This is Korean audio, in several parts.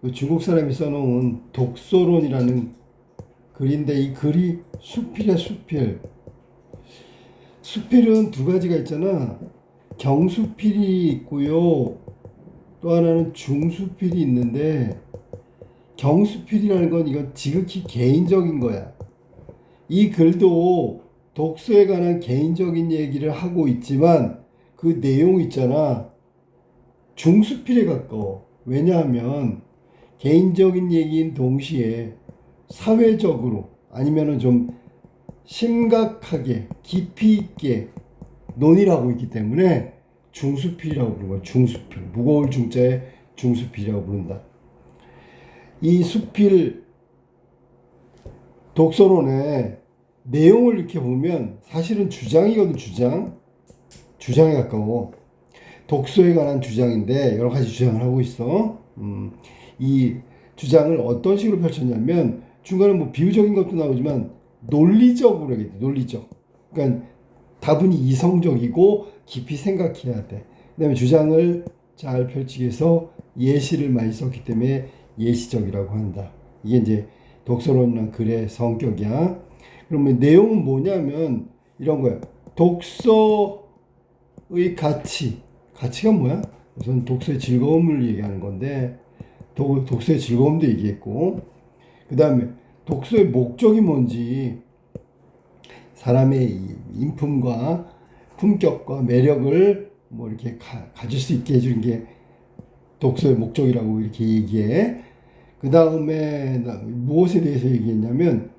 그 중국 사람이 써놓은 독서론이라는 글인데 이 글이 수필이야, 수필. 수필은 두 가지가 있잖아. 경수필이 있고요. 또 하나는 중수필이 있는데 경수필이라는 건 이건 지극히 개인적인 거야. 이 글도 독서에 관한 개인적인 얘기를 하고 있지만 그 내용 있잖아. 중수필에 가까워. 왜냐하면 개인적인 얘기인 동시에 사회적으로 아니면은 좀 심각하게 깊이 있게 논의를 하고 있기 때문에 중수필이라고 부르는 거야. 중수필. 무거울 중자에 중수필이라고 부른다. 이 수필 독서론의 내용을 이렇게 보면 사실은 주장이거든, 주장. 주장에 가까워. 독서에 관한 주장인데 여러 가지 주장을 하고 있어. 이 주장을 어떤 식으로 펼쳤냐면 중간에 뭐 비유적인 것도 나오지만 논리적으로 하게 돼. 논리적. 그러니까 다분히 이성적이고 깊이 생각해야 돼. 그다음에 주장을 잘 펼치기 위해서 예시를 많이 썼기 때문에 예시적이라고 한다. 이게 이제 독서론이란 글의 성격이야. 그러면 내용은 뭐냐면 이런 거야. 독서의 가치가 뭐야? 우선 독서의 즐거움을 얘기하는 건데 독서의 즐거움도 얘기했고 그 다음에 독서의 목적이 뭔지 사람의 인품과 품격과 매력을 뭐 이렇게 가질 수 있게 해주는 게 독서의 목적이라고 이렇게 얘기해. 그 다음에 무엇에 대해서 얘기했냐면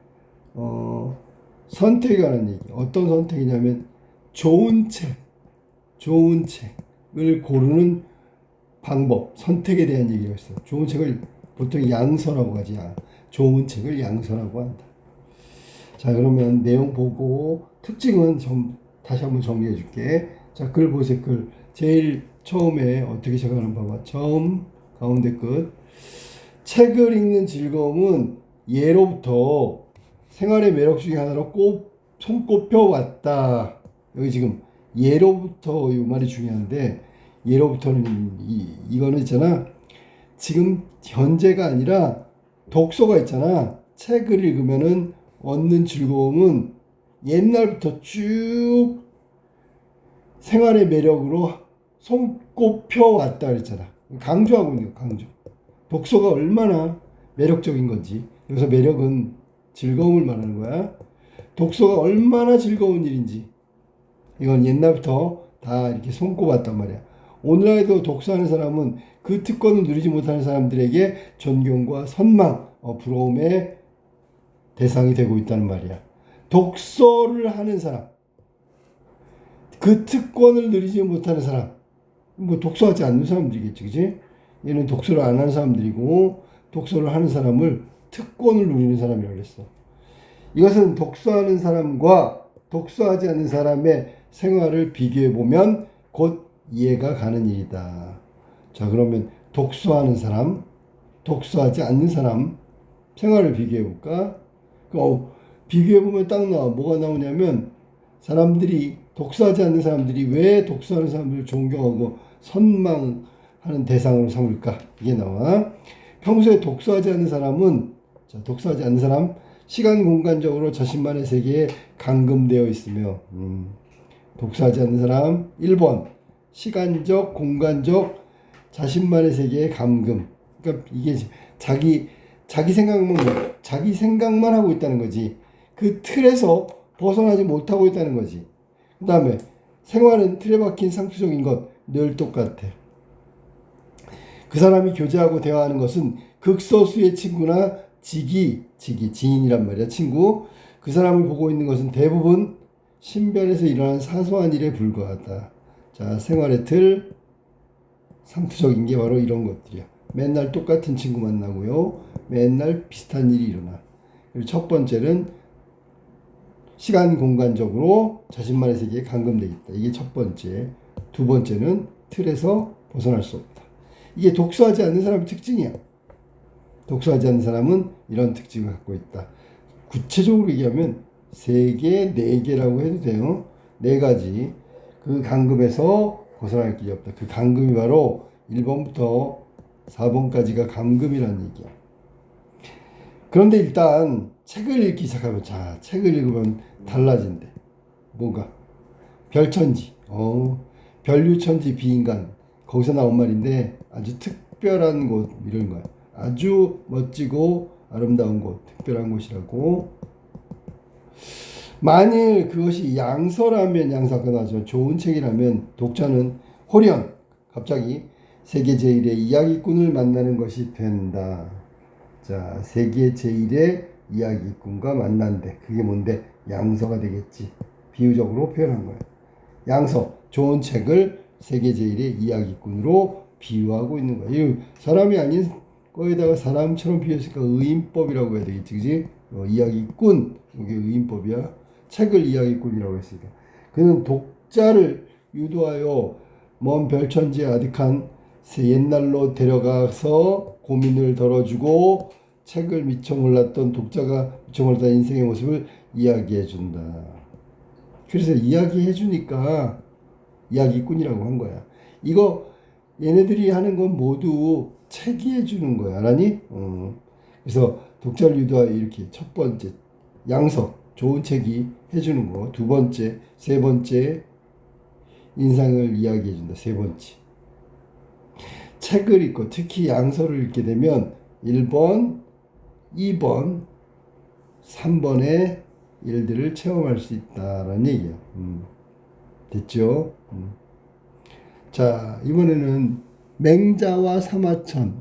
선택에 관한 얘기. 어떤 선택이냐면 좋은 책을 고르는 방법, 선택에 대한 얘기를 했어. 좋은 책을 보통 양서라고 하지. 좋은 책을 양서라고 한다. 자, 그러면 내용 보고 특징은 다시 한번 정리해 줄게. 자, 글 보세요. 글. 제일 처음에 어떻게 시작하는 봐봐. 처음, 가운데 끝. 책을 읽는 즐거움은 예로부터 생활의 매력 중에 하나로 손꼽혀 왔다. 여기 지금 예로부터 이 말이 중요한데 예로부터는 이거는 있잖아. 지금 현재가 아니라 독서가 있잖아. 책을 읽으면은 얻는 즐거움은 옛날부터 쭉 생활의 매력으로 손꼽혀 왔다 그랬잖아. 강조하고 있는 거, 강조. 독서가 얼마나 매력적인 건지. 여기서 매력은 즐거움을 말하는 거야. 독서가 얼마나 즐거운 일인지. 이건 옛날부터 다 이렇게 손꼽았단 말이야. 오늘날에도 독서하는 사람은 그 특권을 누리지 못하는 사람들에게 존경과 선망, 부러움의 대상이 되고 있다는 말이야. 독서를 하는 사람, 그 특권을 누리지 못하는 사람, 뭐 독서하지 않는 사람들이겠지, 그지? 얘는 독서를 안 하는 사람들이고 독서를 하는 사람을 특권을 누리는 사람이라고 그랬어. 이것은 독서하는 사람과 독서하지 않는 사람의 생활을 비교해 보면 곧 이해가 가는 일이다. 자, 그러면 독서하는 사람, 독서하지 않는 사람 생활을 비교해 볼까? 비교해 보면 딱 나와. 뭐가 나오냐면 사람들이 독서하지 않는 사람들이 왜 독서하는 사람들을 존경하고 선망하는 대상으로 삼을까? 이게 나와. 평소에 독서하지 않는 사람은 독서하지 않는 사람 시간 공간적으로 자신만의 세계에 감금되어 있으며 독서하지 않는 사람 1번 시간적 공간적 자신만의 세계에 감금. 그러니까 이게 자기 생각만 하고 있다는 거지. 그 틀에서 벗어나지 못하고 있다는 거지. 그 다음에 생활은 틀에 박힌 상투적인 것 늘 똑같아. 그 사람이 교제하고 대화하는 것은 극소수의 친구나 지인이란 말이야. 친구. 그 사람을 보고 있는 것은 대부분 신변에서 일어나는 사소한 일에 불과하다. 자, 생활의 틀 상투적인 게 바로 이런 것들이야. 맨날 똑같은 친구 만나고요. 맨날 비슷한 일이 일어나. 그리고 첫 번째는 시간 공간적으로 자신만의 세계에 감금되겠다. 이게 첫 번째. 두 번째는 틀에서 벗어날 수 없다. 이게 독서하지 않는 사람의 특징이야. 독서하지 않는 사람은 이런 특징을 갖고 있다. 구체적으로 얘기하면 3개, 4개라고 해도 돼요. 4가지. 그 감금에서 벗어날 길이 없다. 그 감금이 바로 1번부터 4번까지가 감금이라는 얘기야. 그런데 일단 책을 읽기 시작하면, 자, 책을 읽으면 달라진대. 뭔가 별천지, 별유천지 비인간, 거기서 나온 말인데 아주 특별한 곳 이런 거야. 아주 멋지고 아름다운 곳, 특별한 곳이라고. 만일 그것이 양서라면, 양서가 나죠. 좋은 책이라면 독자는 호련 갑자기 세계 제1의 이야기꾼을 만나는 것이 된다. 자, 세계 제1의 이야기꾼과 만난대. 그게 뭔데? 양서가 되겠지. 비유적으로 표현한 거야. 양서, 좋은 책을 세계 제1의 이야기꾼으로 비유하고 있는 거야. 이 사람이 아닌 거에다가 사람처럼 비유했으니까 의인법이라고 해야 되겠지, 그지? 이야기꾼, 이게 의인법이야. 책을 이야기꾼이라고 했으니까. 그는 독자를 유도하여 먼 별천지에 아득한 옛날로 데려가서 고민을 덜어주고 책을 미처 몰랐던 독자가 미처 몰랐던 인생의 모습을 이야기해준다. 그래서 이야기해주니까 이야기꾼이라고 한 거야. 이거 얘네들이 하는 건 모두 책이 해주는 거야. 알았니? 그래서 독자를 유도하여 이렇게 첫 번째 양서, 좋은 책이 해주는 거. 두 번째, 세 번째 인상을 이야기해준다. 세 번째. 책을 읽고 특히 양서를 읽게 되면 1번, 2번, 3번의 일들을 체험할 수 있다라는 얘기야. 됐죠? 자, 이번에는 맹자와 사마천.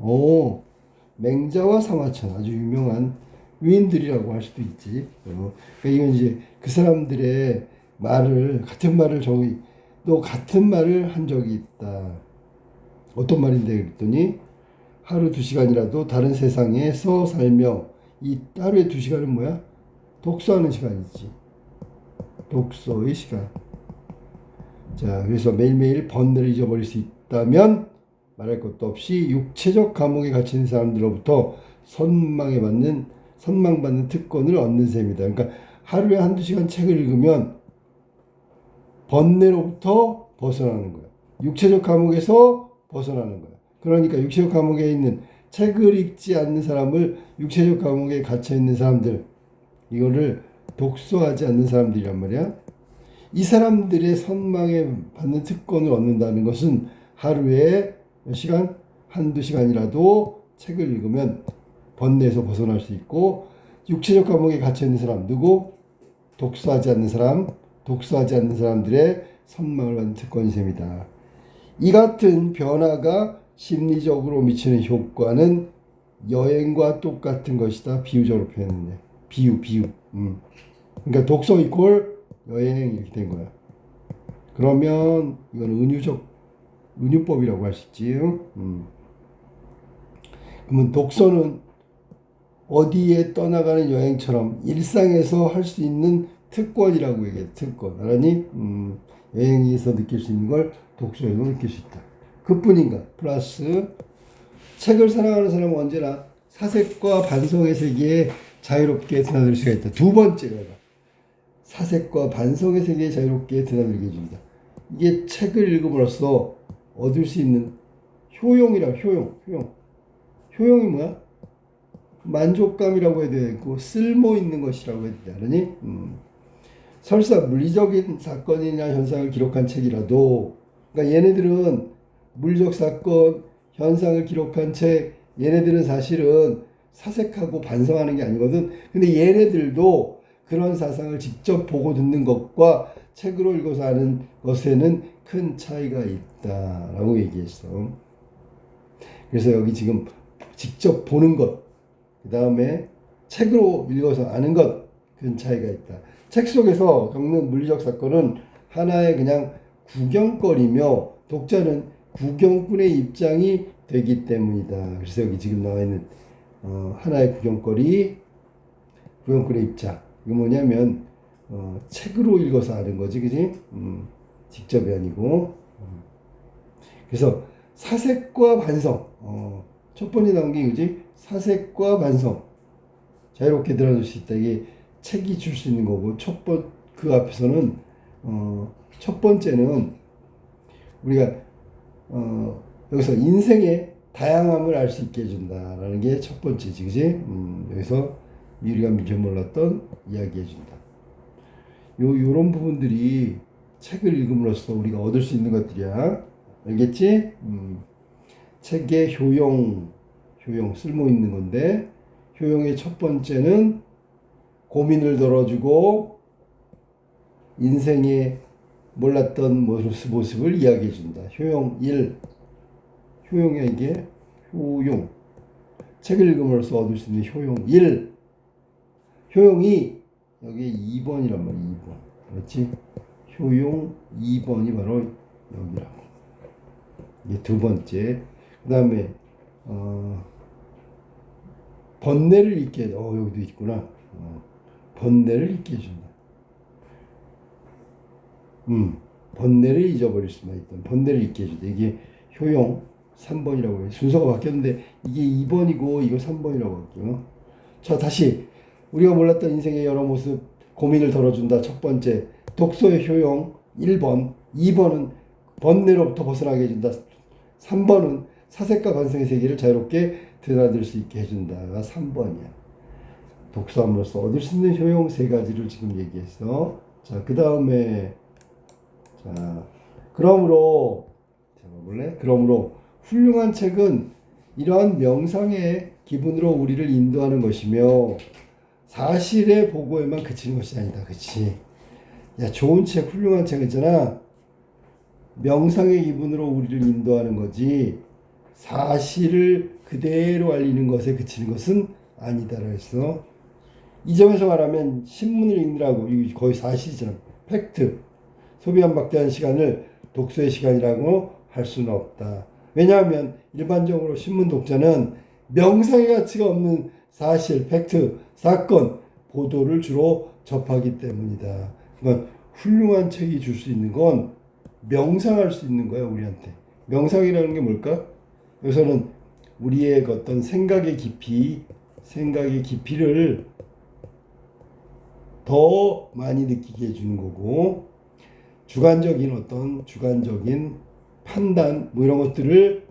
맹자와 사마천 아주 유명한 위인들이라고 할 수도 있지. 그러니까 이건 이제 그 사람들의 말을, 같은 말을 또 같은 말을 한 적이 있다. 어떤 말인데 그랬더니 하루 2시간이라도 다른 세상에서 살며, 이 하루에 2시간은 뭐야? 독서하는 시간이지. 독서의 시간. 자, 그래서 매일매일 번뇌를 잊어버릴 수 있다면 말할 것도 없이 육체적 감옥에 갇힌 사람들로부터 선망받는 특권을 얻는 셈이다. 그러니까 하루에 1~2시간 책을 읽으면 번뇌로부터 벗어나는 거야. 육체적 감옥에서 벗어나는 거야. 그러니까 육체적 감옥에 있는, 책을 읽지 않는 사람을 육체적 감옥에 갇혀 있는 사람들, 이거를 독서하지 않는 사람들이란 말이야. 이 사람들의 선망에 받는 특권을 얻는다는 것은 하루에 몇 시간? 1~2시간이라도 책을 읽으면 번뇌에서 벗어날 수 있고, 육체적 감옥에 갇혀 있는 사람, 누구? 독서하지 않는 사람, 독서하지 않는 사람들의 선망을 받는 특권이 셈이다. 이 같은 변화가 심리적으로 미치는 효과는 여행과 똑같은 것이다. 비유적으로 표현했네. 비유. 그러니까 독서 이퀄 여행 이렇게 된 거야. 그러면 이건 은유법이라고 할 수 있지. 그러면 독서는 어디에 떠나가는 여행처럼 일상에서 할 수 있는 특권이라고 얘기해. 특권. 알았니? 여행에서 느낄 수 있는 걸 독서에서 느낄 수 있다. 그뿐인가? 플러스 책을 사랑하는 사람은 언제나 사색과 반성의 세계에 자유롭게 드나들 수가 있다. 두 번째가 사색과 반성의 세계에 자유롭게 드나들게 해준다. 이게 책을 읽음으로써 얻을 수 있는 효용이라. 효용이 뭐야? 만족감이라고 해야 되고 쓸모 있는 것이라고 해야 되니? 설사 물리적인 사건이나 현상을 기록한 책이라도, 그러니까 얘네들은 물리적 사건, 현상을 기록한 책, 얘네들은 사실은 사색하고 반성하는 게 아니거든. 근데 얘네들도 그런 사상을 직접 보고 듣는 것과 책으로 읽어서 아는 것에는 큰 차이가 있다라고 얘기했어. 그래서 여기 지금 직접 보는 것, 그 다음에 책으로 읽어서 아는 것, 큰 차이가 있다. 책 속에서 겪는 물리적 사건은 하나의 그냥 구경거리며 독자는 구경꾼의 입장이 되기 때문이다. 그래서 여기 지금 나와 있는 하나의 구경꾼의 입장. 이거 뭐냐면 책으로 읽어서 아는 거지, 그지? 직접이 아니고. 그래서 사색과 반성. 첫 번째 나온 게 그지? 사색과 반성. 자유롭게 들어줄 수 있다. 이게 책이 줄 수 있는 거고, 그 앞에서는 첫 번째는 우리가 여기서 인생의 다양함을 알 수 있게 해준다라는 게 첫 번째지, 그지? 여기서 우리가 미처 몰랐던 이야기 해준다. 요런 부분들이 책을 읽음으로써 우리가 얻을 수 있는 것들이야. 알겠지? 책의 효용 쓸모 있는 건데, 효용의 첫 번째는 고민을 덜어주고 인생의 몰랐던 모습을 이야기해 준다. 효용 1. 효용이야 이게. 효용. 책을 읽음으로써 얻을 수 있는 효용 1. 효용 2. 여기에 2번이란 말이야. 2번. 그렇지? 효용 2번이 바로 여기라고. 이게 두 번째. 그 다음에 번뇌를 잊게 해줘. 여기도 있구나. 번뇌를 잊게 해준다. 번뇌를 잊어버릴 수만 있던 번뇌를 잊게 해준다. 이게 효용 3번이라고 해요. 순서가 바뀌었는데 이게 2번이고 이거 3번이라고 할게요. 자, 다시 우리가 몰랐던 인생의 여러 모습 고민을 덜어준다. 첫 번째 독서의 효용 1번. 2번은 번뇌로부터 벗어나게 해준다. 3번은 사색과 관성의 세계를 자유롭게 드나들 수 있게 해준다가 3번이야. 독서함으로써 얻을 수 있는 효용 3가지를 지금 얘기했어. 자, 그 다음에 그러므로 훌륭한 책은 이러한 명상의 기분으로 우리를 인도하는 것이며 사실의 보고에만 그치는 것이 아니다. 그치? 야, 좋은 책, 훌륭한 책 있잖아. 명상의 기분으로 우리를 인도하는 거지 사실을 그대로 알리는 것에 그치는 것은 아니다라고 했어. 이 점에서 말하면 신문을 읽느라고, 이거 거의 사실이잖아. 팩트. 소비한 막대한 시간을 독서의 시간이라고 할 수는 없다. 왜냐하면 일반적으로 신문 독자는 명상의 가치가 없는 사실, 팩트, 사건, 보도를 주로 접하기 때문이다. 그러니까 훌륭한 책이 줄 수 있는 건 명상할 수 있는 거야, 우리한테. 명상이라는 게 뭘까? 여기서는 우리의 어떤 생각의 깊이를 더 많이 느끼게 해주는 거고, 주관적인 판단, 이런 것들을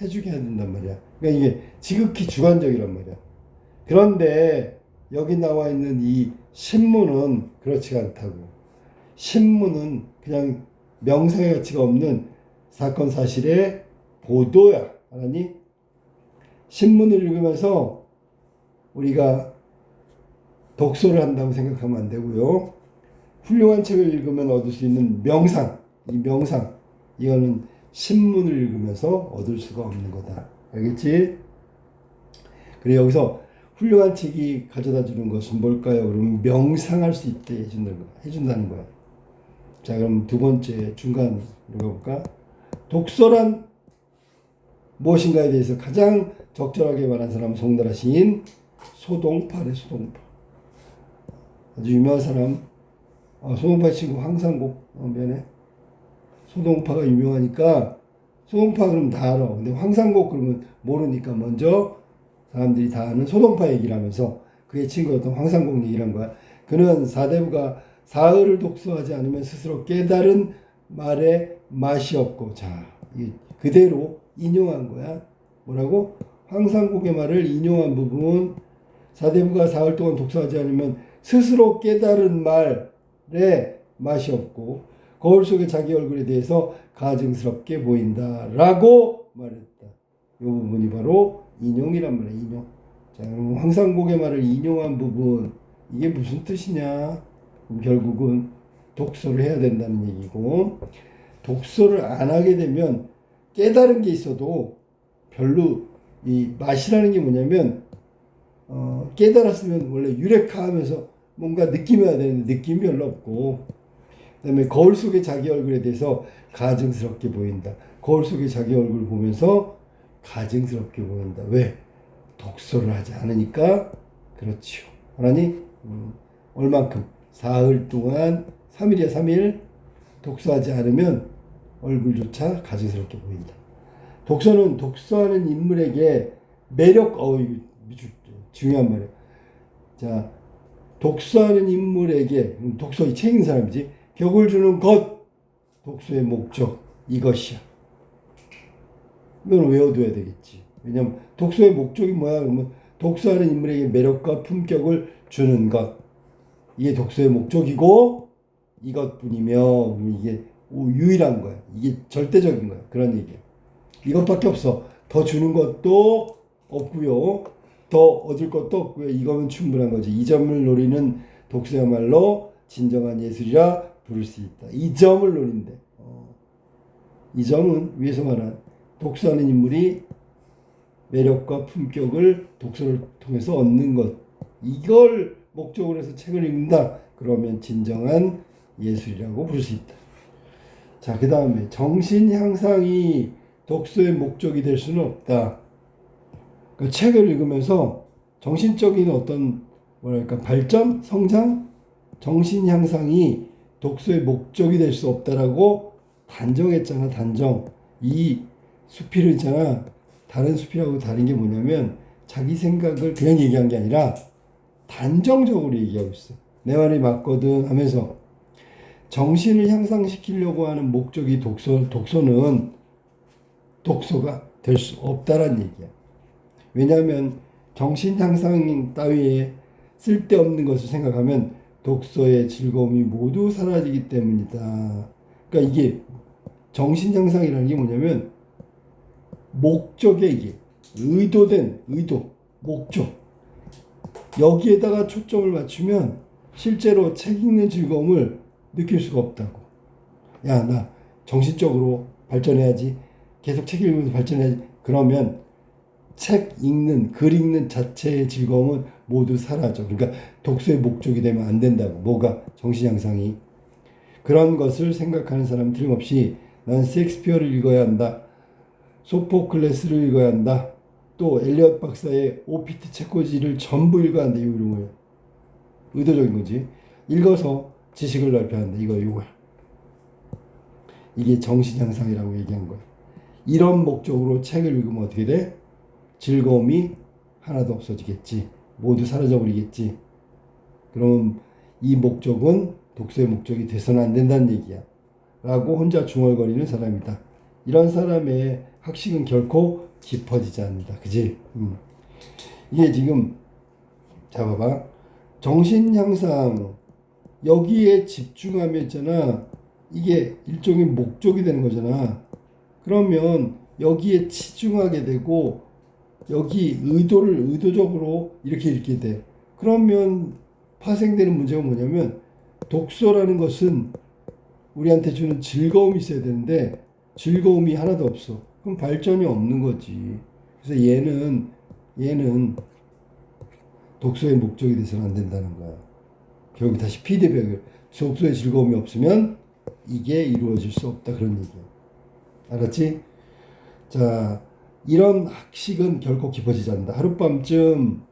해주게 해야 된단 말이야. 그러니까 이게 지극히 주관적이란 말이야. 그런데 여기 나와 있는 이 신문은 그렇지가 않다고. 신문은 그냥 명상의 가치가 없는 사건 사실의 보도야. 알았니? 신문을 읽으면서 우리가 독서를 한다고 생각하면 안 되고요. 훌륭한 책을 읽으면 얻을 수 있는 명상, 이거는 신문을 읽으면서 얻을 수가 없는 거다. 알겠지? 그래, 여기서 훌륭한 책이 가져다 주는 것은 뭘까요? 그러면 명상할 수 있게 해준다는 거야. 자, 그럼 두 번째 중간 읽어볼까? 독서란 무엇인가에 대해서 가장 적절하게 말한 사람은 송나라 시인 소동파래. 소동파. 아주 유명한 사람. 소동파 친구 황상곡. 미안해. 소동파가 유명하니까 소동파 그러면 다 알아. 근데 황상곡 그러면 모르니까 먼저 사람들이 다 아는 소동파 얘기를 하면서 그의 친구였던 황상곡 얘기를 한 거야. 그는 사대부가 사흘을 독서하지 않으면 스스로 깨달은 말에 맛이 없고, 자, 그대로 인용한 거야. 뭐라고? 황상곡의 말을 인용한 부분. 사대부가 사흘 동안 독서하지 않으면 스스로 깨달은 말에 맛이 없고 거울 속의 자기 얼굴에 대해서 가증스럽게 보인다라고 말했다. 이 부분이 바로 인용이란 말이야. 인용. 자, 그럼 황상곡의 말을 인용한 부분, 이게 무슨 뜻이냐? 결국은 독서를 해야 된다는 얘기고, 독서를 안 하게 되면 깨달은 게 있어도 별로 이 맛이라는 게 뭐냐면, 깨달았으면 원래 유레카 하면서 뭔가 느낌이 와야 되는데 느낌이 별로 없고, 그 다음에 거울 속의 자기 얼굴에 대해서 가증스럽게 보인다. 거울 속의 자기 얼굴 보면서 가증스럽게 보인다. 왜? 독서를 하지 않으니까. 그렇지요. 하나니 얼만큼? 사흘 동안 3일이야 3일 독서하지 않으면 얼굴조차 가증스럽게 보인다. 독서는 독서하는 인물에게 매력, 이거 중요한 말이야. 자, 독서하는 인물에게, 독서 이 책 읽는 사람이지, 격을 주는 것, 독서의 목적, 이것이야. 이건 외워둬야 되겠지. 왜냐면 독서의 목적이 뭐야? 그러면 독서하는 인물에게 매력과 품격을 주는 것. 이게 독서의 목적이고 이것뿐이며 이게 유일한 거야. 이게 절대적인 거야. 그런 얘기야. 이것밖에 없어. 더 주는 것도 없고요. 더 얻을 것도 없고요. 이거면 충분한 거지. 이 점을 노리는 독서야말로 진정한 예술이라 부를 수 있다. 이 점을 노린대. 이 점은 위에서 말한 독서하는 인물이 매력과 품격을 독서를 통해서 얻는 것. 이걸 목적으로 해서 책을 읽는다. 그러면 진정한 예술이라고 부를 수 있다. 자, 그 다음에 정신 향상이 독서의 목적이 될 수는 없다. 그러니까 책을 읽으면서 정신적인 어떤 뭐랄까 발전, 성장, 정신 향상이 독서의 목적이 될 수 없다라고 단정했잖아. 단정. 이 수필을 있잖아. 다른 수필하고 다른 게 뭐냐면 자기 생각을 그냥 얘기한 게 아니라 단정적으로 얘기하고 있어. 내 말이 맞거든 하면서 정신을 향상시키려고 하는 목적이 독서는 독서가 될 수 없다란 얘기야. 왜냐하면 정신 향상 따위에 쓸데없는 것을 생각하면 독서의 즐거움이 모두 사라지기 때문이다. 그러니까 이게 정신 향상이라는 게 뭐냐면 목적에 이게 의도된 목적 여기에다가 초점을 맞추면 실제로 책 읽는 즐거움을 느낄 수가 없다고. 야, 나 정신적으로 발전해야지. 계속 책 읽으면서 발전해야지. 그러면 책 읽는, 글 읽는 자체의 즐거움은 모두 사라져. 그러니까 독서의 목적이 되면 안 된다고. 뭐가? 정신 향상이. 그런 것을 생각하는 사람은 틀림없이 난 셰익스피어를 읽어야 한다. 소포클레스를 읽어야 한다. 또 엘리엇 박사의 오피트 체코지를 전부 읽어야 한다. 이런 거예요. 의도적인 거지. 읽어서 지식을 넓혀야 한다. 이거야. 이게 정신 향상이라고 얘기한 거야. 이런 목적으로 책을 읽으면 어떻게 돼? 즐거움이 하나도 없어지겠지. 모두 사라져버리겠지. 그럼 이 목적은 독서의 목적이 돼서는 안 된다는 얘기야. 라고 혼자 중얼거리는 사람이다. 이런 사람의 학식은 결코 깊어지지 않는다. 그지? 이게 지금 자 봐봐. 정신 향상 여기에 집중하면 있잖아. 이게 일종의 목적이 되는 거잖아. 그러면 여기에 치중하게 되고 여기 의도를 의도적으로 이렇게 읽게 돼. 그러면 파생되는 문제가 뭐냐면 독서라는 것은 우리한테 주는 즐거움이 있어야 되는데 즐거움이 하나도 없어. 그럼 발전이 없는 거지. 그래서 얘는 독서의 목적이 돼서는 안 된다는 거야. 결국 다시 피드백을 독서의 즐거움이 없으면 이게 이루어질 수 없다 그런 얘기야. 알았지? 자, 이런 학식은 결코 깊어지지 않는다. 하룻밤쯤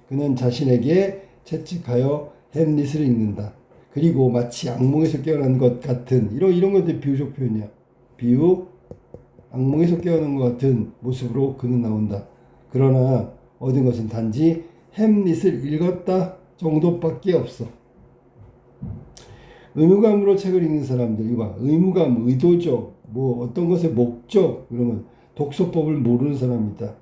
그는 자신에게 채찍하여 햄릿을 읽는다. 그리고 마치 악몽에서 깨어난 것 같은 이런 것들이 비유적 표현이야. 악몽에서 깨어난 것 같은 모습으로 그는 나온다. 그러나 얻은 것은 단지 햄릿을 읽었다 정도밖에 없어. 의무감으로 책을 읽는 사람들 이거 봐. 의무감, 의도적, 뭐 어떤 것의 목적 그러면 독서법을 모르는 사람이다.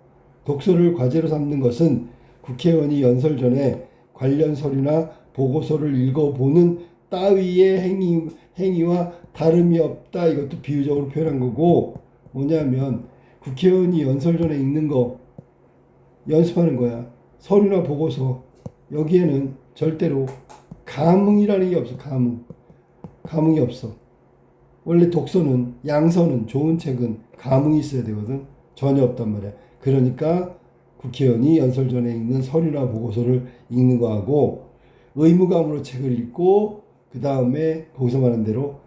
독서를 과제로 삼는 것은 국회의원이 연설 전에 관련 서류나 보고서를 읽어보는 따위의 행위와 다름이 없다. 이것도 비유적으로 표현한 거고 뭐냐면 국회의원이 연설 전에 읽는 거 연습하는 거야. 서류나 보고서 여기에는 절대로 감흥이라는 게 없어. 감흥이 없어. 원래 독서는 양서는 좋은 책은 감흥이 있어야 되거든. 전혀 없단 말이야. 그러니까 국회의원이 연설 전에 읽는 서류나 보고서를 읽는 거하고 의무감으로 책을 읽고 그 다음에 거기서 말한 대로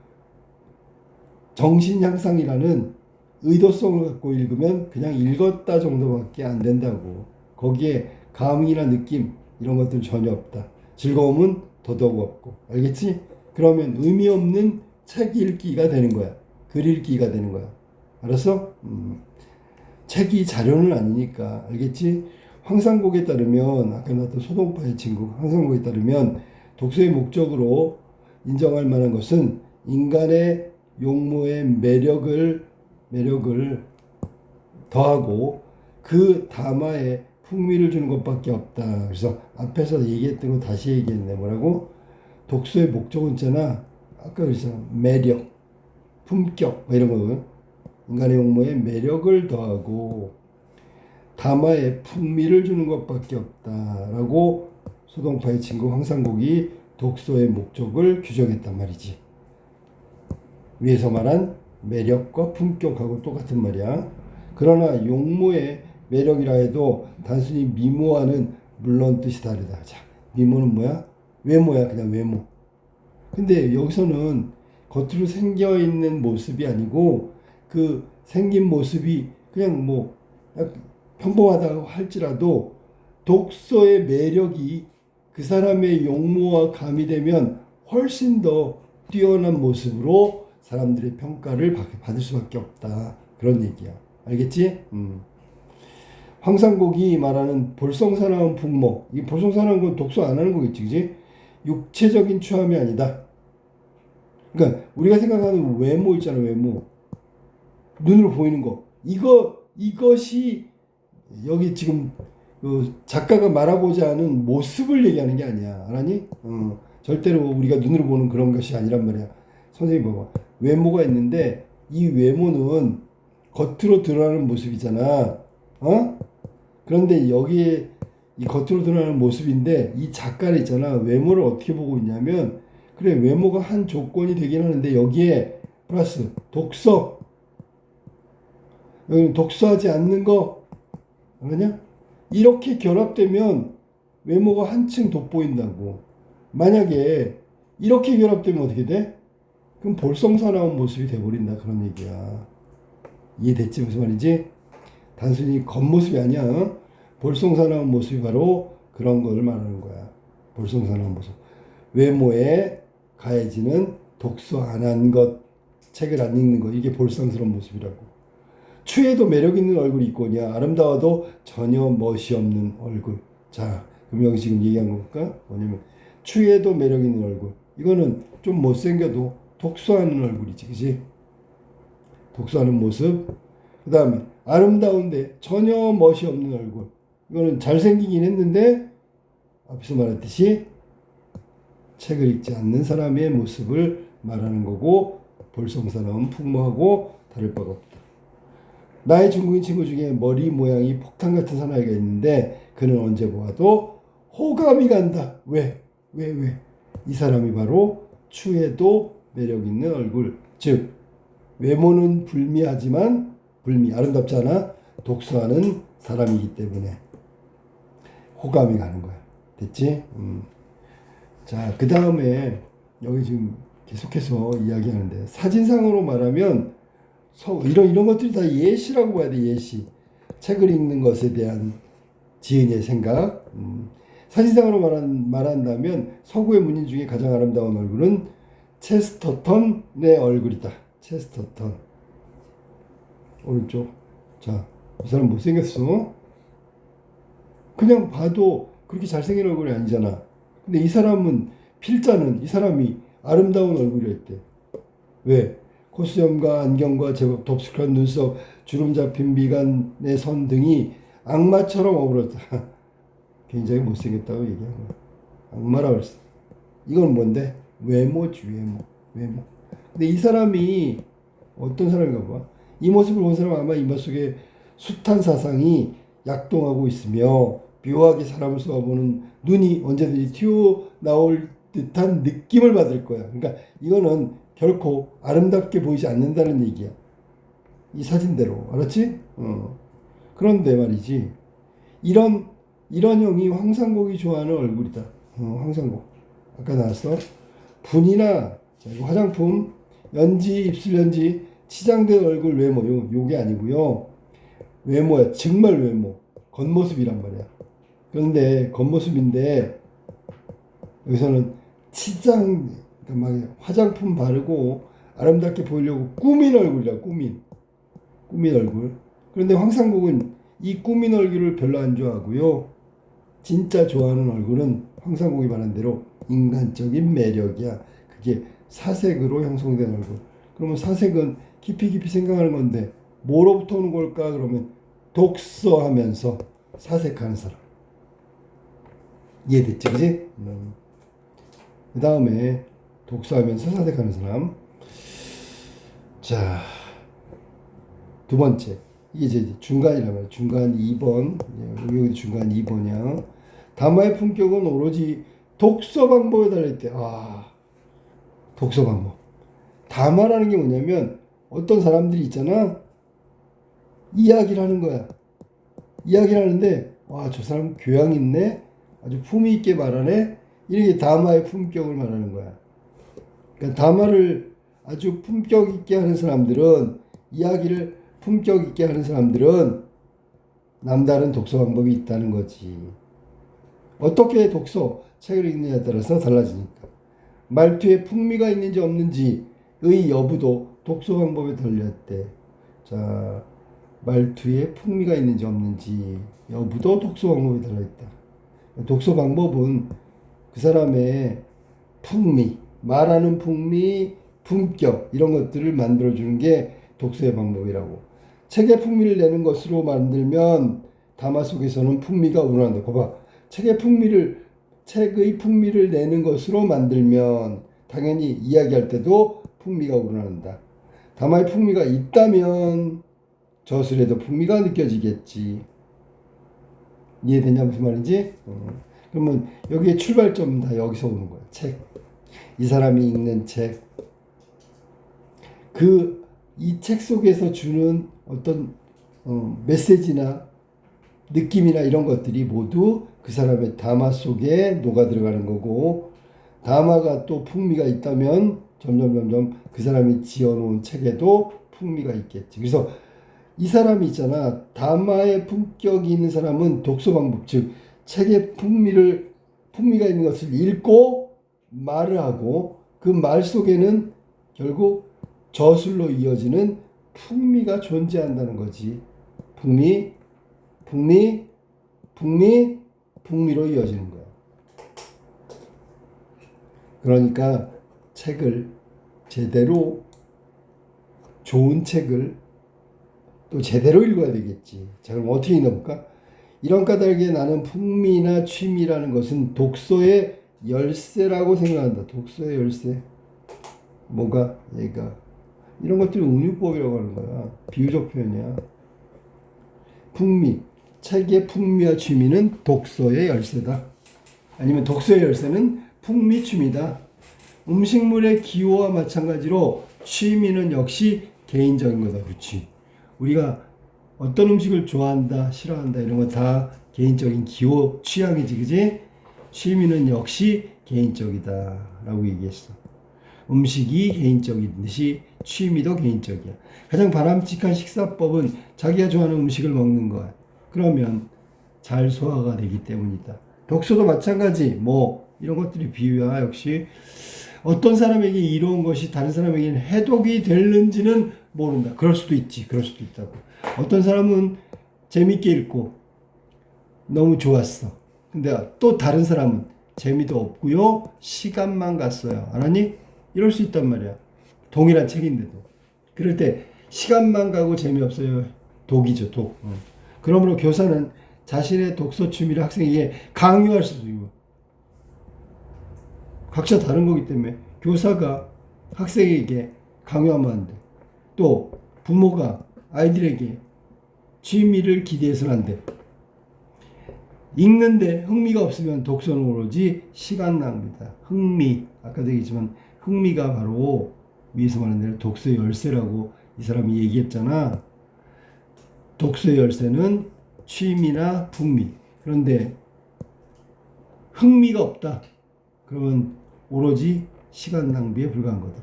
정신 향상이라는 의도성을 갖고 읽으면 그냥 읽었다 정도밖에 안 된다고. 거기에 감흥이나 느낌 이런 것들 전혀 없다. 즐거움은 더더욱 없고. 알겠지? 그러면 의미 없는 책 읽기가 되는 거야. 글 읽기가 되는 거야. 알았어? 책이 자료는 아니니까. 알겠지? 황상복에 따르면 아까 나왔던 소동파의 친구 황상복에 따르면 독서의 목적으로 인정할 만한 것은 인간의 용모의 매력을 더하고 그 담화에 풍미를 주는 것밖에 없다. 그래서 앞에서 얘기했던 거 다시 얘기했네. 뭐라고? 독서의 목적은 있잖아. 아까 그랬잖아. 매력, 품격 뭐 이런 거. 인간의 용모에 매력을 더하고 담화에 풍미를 주는 것밖에 없다라고 소동파의 친구 황상국이 독서의 목적을 규정했단 말이지. 위에서 말한 매력과 품격하고 똑같은 말이야. 그러나 용모의 매력이라 해도 단순히 미모와는 물론 뜻이 다르다. 자, 미모는 뭐야? 외모야. 그냥 외모. 근데 여기서는 겉으로 생겨 있는 모습이 아니고 그 생긴 모습이 그냥 뭐 평범하다고 할지라도 독서의 매력이 그 사람의 용모와 가미되면 훨씬 더 뛰어난 모습으로 사람들의 평가를 받을 수밖에 없다. 그런 얘기야. 알겠지? 황상국이 말하는 볼성사나운 풍모. 이 볼성사나운 건 독서 안 하는 거겠지, 그지? 육체적인 추함이 아니다. 그러니까 우리가 생각하는 외모 있잖아, 외모. 눈으로 보이는 거. 이것이 여기 지금 그 작가가 말하고자 하는 모습을 얘기하는 게 아니야. 알았니? 절대로 우리가 눈으로 보는 그런 것이 아니란 말이야. 선생님 봐봐. 외모가 있는데 이 외모는 겉으로 드러나는 모습이잖아. 그런데 여기에 이 겉으로 드러나는 모습인데 이 작가는 있잖아. 외모를 어떻게 보고 있냐면 그래 외모가 한 조건이 되긴 하는데 여기에 플러스 독서. 여기는 독서하지 않는 거. 아냐? 이렇게 결합되면 외모가 한층 돋보인다고. 만약에 이렇게 결합되면 어떻게 돼? 그럼 볼성사나운 모습이 돼버린다. 그런 얘기야. 이해됐지? 무슨 말인지? 단순히 겉모습이 아니야. 볼성사나운 모습이 바로 그런 걸 말하는 거야. 볼성사나운 모습. 외모에 가해지는 독서 안 한 것, 책을 안 읽는 것. 이게 볼성스러운 모습이라고. 추에도 매력 있는 얼굴이 있거냐. 아름다워도 전혀 멋이 없는 얼굴. 자, 그럼 여기 지금 얘기한 겁니까? 뭐냐면 추에도 매력 있는 얼굴. 이거는 좀 못생겨도 독서하는 얼굴이지, 그지? 독서하는 모습. 그 다음에 아름다운데 전혀 멋이 없는 얼굴. 이거는 잘생기긴 했는데 앞에서 말했듯이 책을 읽지 않는 사람의 모습을 말하는 거고 볼성사나운 풍모하고 다를 바가 없다. 나의 중국인 친구 중에 머리 모양이 폭탄 같은 사나이가 있는데 그는 언제 보아도 호감이 간다. 왜? 이 사람이 바로 추에도 매력 있는 얼굴. 즉 외모는 불미하지만 아름답지 않아 독서하는 사람이기 때문에 호감이 가는 거야. 됐지? 자, 그 다음에 여기 지금 계속해서 이야기하는데 사진상으로 말하면 이런 것들이 다 예시라고 봐야 돼. 예시. 책을 읽는 것에 대한 지은의 생각. 사진상으로 말한다면 서구의 문인 중에 가장 아름다운 얼굴은 체스터턴의 얼굴이다. 체스터턴. 오른쪽. 자, 이 사람 못생겼어. 그냥 봐도 그렇게 잘생긴 얼굴이 아니잖아. 근데 이 사람은 필자는 이 사람이 아름다운 얼굴이었대. 왜? 코수염과 안경과 제법 덥숙한 눈썹, 주름 잡힌 미간의 선 등이 악마처럼 어우러졌다. 굉장히 못생겼다고 얘기한 거야. 악마라고 했어. 이건 뭔데? 외모지, 외모. 근데 이 사람이 어떤 사람인가 봐. 이 모습을 본 사람은 아마 이마 속에 숱한 사상이 약동하고 있으며 묘하게 사람을 쏘아보는 눈이 언제든지 튀어나올 듯한 느낌을 받을 거야. 그러니까 이거는 결코 아름답게 보이지 않는다는 얘기야. 이 사진대로. 알았지? 그런데 말이지. 이런 형이 황상국이 좋아하는 얼굴이다. 황상국. 아까 나왔어. 분이나 자, 이거 화장품, 연지, 입술 연지, 치장된 얼굴 외모. 요게 아니고요. 외모야. 정말 외모. 겉모습이란 말이야. 그런데 겉모습인데 여기서는 치장, 그러니까 막 화장품 바르고 아름답게 보이려고 꾸민 얼굴이야. 꾸민 얼굴. 그런데 황상국은 이 꾸민 얼굴을 별로 안 좋아하고요. 진짜 좋아하는 얼굴은 황상국이 말한 대로 인간적인 매력이야. 그게 사색으로 형성된 얼굴. 그러면 사색은 깊이 생각하는 건데 뭐로부터 오는 걸까? 그러면 독서하면서 사색하는 사람. 이해됐지, 그지? 그 다음에 독서하면서 사색하는 사람. 자, 두 번째. 이게 이제 중간이라면 중간 2번. 여기 중간 2번이야. 담화의 품격은 오로지 독서 방법에 달려있대. 독서 방법. 담화라는 게 뭐냐면 어떤 사람들이 있잖아. 이야기를 하는 거야. 이야기를 하는데 저 사람 교양 있네. 아주 품위 있게 말하네. 이렇게 담화의 품격을 말하는 거야. 그러니까 담화를 아주 품격 있게 하는 사람들은 이야기를 품격 있게 하는 사람들은 남다른 독서 방법이 있다는 거지. 어떻게 책을 읽느냐에 따라서 달라지니까. 말투에 풍미가 있는지 없는지의 여부도 독서 방법에 달렸대. 자, 말투에 풍미가 있는지 없는지 여부도 독서 방법에 달려있다. 독서 방법은 그 사람의 풍미, 말하는 풍미, 품격 이런 것들을 만들어주는 게 독서의 방법이라고. 책의 풍미를 내는 것으로 만들면 담화 속에서는 풍미가 우러난다. 봐봐. 책의 풍미를 내는 것으로 만들면 당연히 이야기할 때도 풍미가 우러난다. 담화의 풍미가 있다면 저술에도 풍미가 느껴지겠지. 이해되냐 무슨 말인지? 그러면 여기에 출발점은 다 여기서 오는 거야. 책. 이 사람이 읽는 책. 이 책 속에서 주는 어떤 메시지나 느낌이나 이런 것들이 모두 그 사람의 담화 속에 녹아 들어가는 거고, 담화가 또 풍미가 있다면 점점 그 사람이 지어놓은 책에도 풍미가 있겠지. 그래서 이 사람이 있잖아. 담화의 품격이 있는 사람은 독서 방법, 즉 책의 풍미가 있는 것을 읽고 말을 하고 그 말 속에는 결국 저술로 이어지는 풍미가 존재한다는 거지. 풍미로 이어지는 거야. 그러니까 책을 제대로, 좋은 책을 또 제대로 읽어야 되겠지. 자, 그럼 어떻게 읽어볼까? 이런 까닭에 나는 풍미나 취미라는 것은 독서의 열쇠라고 생각한다. 독서의 열쇠. 뭐가? 얘가. 이런 것들이 운유법이라고 하는 거야. 비유적 표현이야. 풍미. 책의 풍미와 취미는 독서의 열쇠다. 아니면 독서의 열쇠는 풍미, 취미다. 음식물의 기호와 마찬가지로 취미는 역시 개인적인 거다. 그렇지. 우리가 어떤 음식을 좋아한다, 싫어한다 이런 거 다 개인적인 기호, 취향이지, 그지? 취미는 역시 개인적이다 라고 얘기했어. 음식이 개인적인 듯이 취미도 개인적이야. 가장 바람직한 식사법은 자기가 좋아하는 음식을 먹는 거야. 그러면 잘 소화가 되기 때문이다. 독서도 마찬가지. 이런 것들이 비유야. 역시 어떤 사람에게 이로운 것이 다른 사람에게는 해독이 되는지는 모른다. 그럴 수도 있지. 그럴 수도 있다고. 어떤 사람은 재밌게 읽고 너무 좋았어. 근데 또 다른 사람은 재미도 없고요. 시간만 갔어요. 알았니? 이럴 수 있단 말이야. 동일한 책인데도. 그럴 때 시간만 가고 재미없어요. 독이죠. 독. 그러므로 교사는 자신의 독서 취미를 학생에게 강요할 수도 있고, 각자 다른 거기 때문에 교사가 학생에게 강요하면 안 돼. 또 부모가 아이들에게 취미를 기대해서는 안 돼. 읽는데 흥미가 없으면 독서는 오로지 시간 낭비다. 흥미, 아까도 얘기했지만 흥미가 바로 위에서 말한 대로 독서의 열쇠라고 이 사람이 얘기했잖아. 독서의 열쇠는 취미나 풍미. 그런데 흥미가 없다. 그러면 오로지 시간 낭비에 불과한 거다.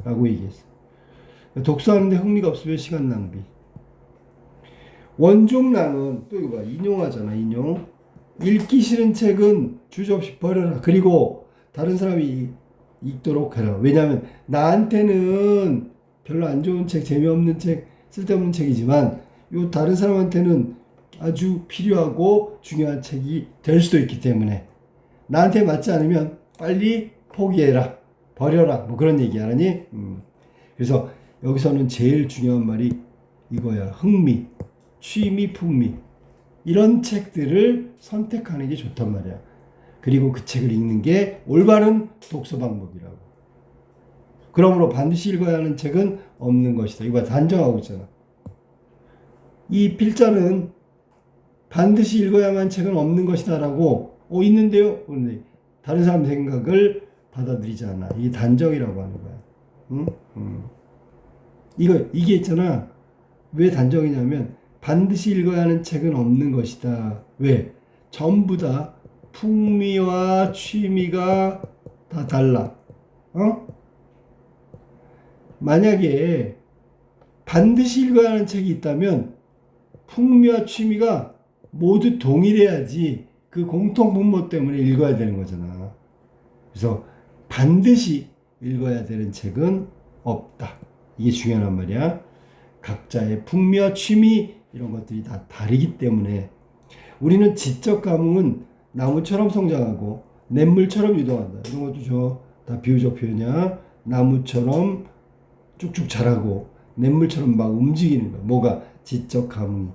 라고 얘기했어. 독서하는데 흥미가 없으면 시간 낭비. 원종랑은 또 이거 봐. 인용하잖아. 인용. 읽기 싫은 책은 주저없이 버려라. 그리고 다른 사람이 읽도록 해라. 왜냐하면 나한테는 별로 안 좋은 책, 재미없는 책, 쓸데없는 책이지만 다른 사람한테는 아주 필요하고 중요한 책이 될 수도 있기 때문에 나한테 맞지 않으면 빨리 포기해라. 버려라. 그런 얘기 하니? 그래서 여기서는 제일 중요한 말이 이거야. 흥미. 취미, 풍미 이런 책들을 선택하는 게 좋단 말이야. 그리고 그 책을 읽는 게 올바른 독서 방법이라고. 그러므로 반드시 읽어야 하는 책은 없는 것이다. 이거 단정하고 있잖아. 이 필자는 반드시 읽어야만 책은 없는 것이다 라고 있는데요? 그런데 다른 사람 생각을 받아들이지 않아. 이게 단정이라고 하는 거야. 응? 이게 있잖아. 왜 단정이냐면 반드시 읽어야 하는 책은 없는 것이다. 왜? 전부 다 풍미와 취미가 다 달라. 만약에 반드시 읽어야 하는 책이 있다면 풍미와 취미가 모두 동일해야지 그 공통 분모 때문에 읽어야 되는 거잖아. 그래서 반드시 읽어야 되는 책은 없다. 이게 중요한 말이야. 각자의 풍미와 취미 이런 것들이 다 다르기 때문에 우리는 지적 감흥은 나무처럼 성장하고 냇물처럼 유동한다. 이런 것도 다 비유적 표현이야. 나무처럼 쭉쭉 자라고 냇물처럼 막 움직이는 거야. 뭐가? 지적 감흥이.